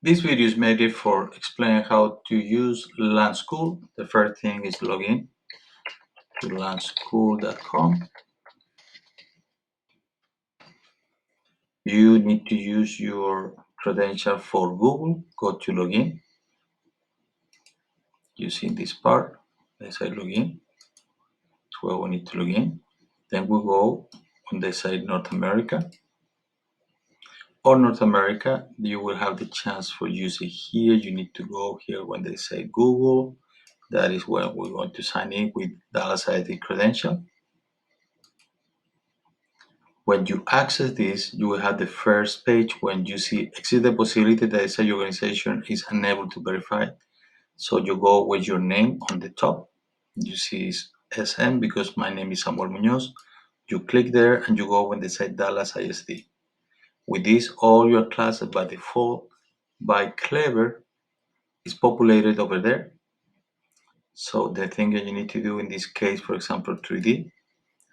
This video is made for explaining how to use lanschool. The first thing is login to lanschool.com. You need to use your credential for Google. Go to login. You see this part. Let's say login. That's where we need to log in. Then we go on the side North America. Or North America, you will have the chance for using here. You need to go here when they say Google. That is where we're going to sign in with Dallas ID credential. When you access this, you will have the first page when you see exist the possibility that your organization is unable to verify. So you go with your name on the top. You see SM because my name is Samuel Munoz. You click there and you go when they say Dallas ISD. With this, all your classes by default by Clever is populated over there. So the thing that you need to do in this case, for example, 3D,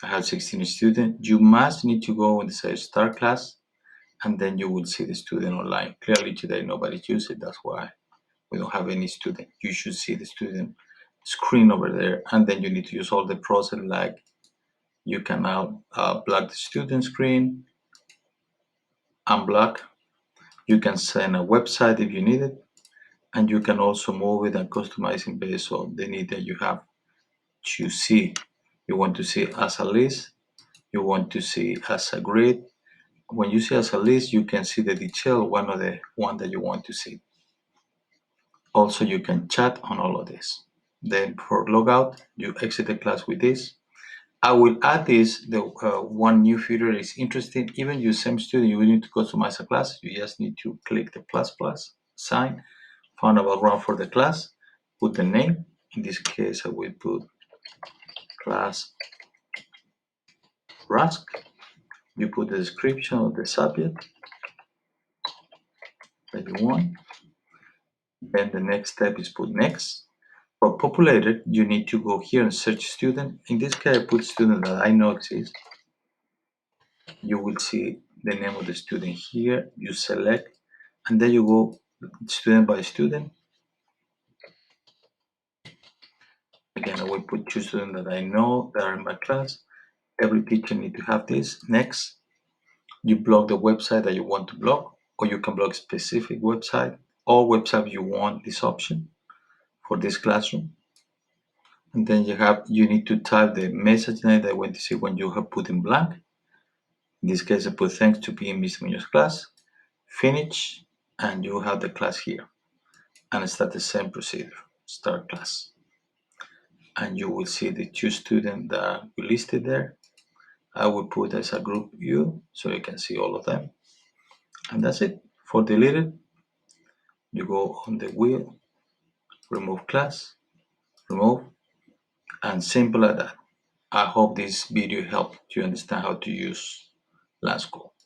I have 16 students. You must need to go when they say start class, and then you will see the student online. Clearly today nobody uses it, that's why we don't have any student. You should see the student screen over there, and then you need to use all the process like you can now block the student screen, unblock. You can send a website if you need it, and you can also move it and customize it based on the need that you have to see. You want to see as a list, you want to see as a grid. When you see as a list, you can see the detail, one of the one that you want to see. Also, you can chat on all of this. Then for logout, you exit the class with this. I will add this, the one new feature is interesting. Even your same student, you will need to customize a class. You just need to click the plus plus sign, find a background for the class, put the name. In this case, I will put class Rask. You put the description of the subject that you want. Then the next step is put next. For populated, you need to go here and search student. In this case, I put student that I know exists. You will see the name of the student here. You select, and then you go student by student. Again, I will put two students that I know that are in my class. Every teacher need to have this. Next, you block the website that you want to block, or you can block specific website. All websites you want this option for this classroom. And then you need to type the message name that I want to see when you have put in blank. In this case, I put thanks to being Mr. Munoz class, finish, and you have the class here. And start the same procedure, start class. And you will see the two students that we listed there. I will put as a group view so you can see all of them. And that's it. For deleted, you go on the wheel, remove class, remove, and simple as that. I hope this video helped you understand how to use lanschool.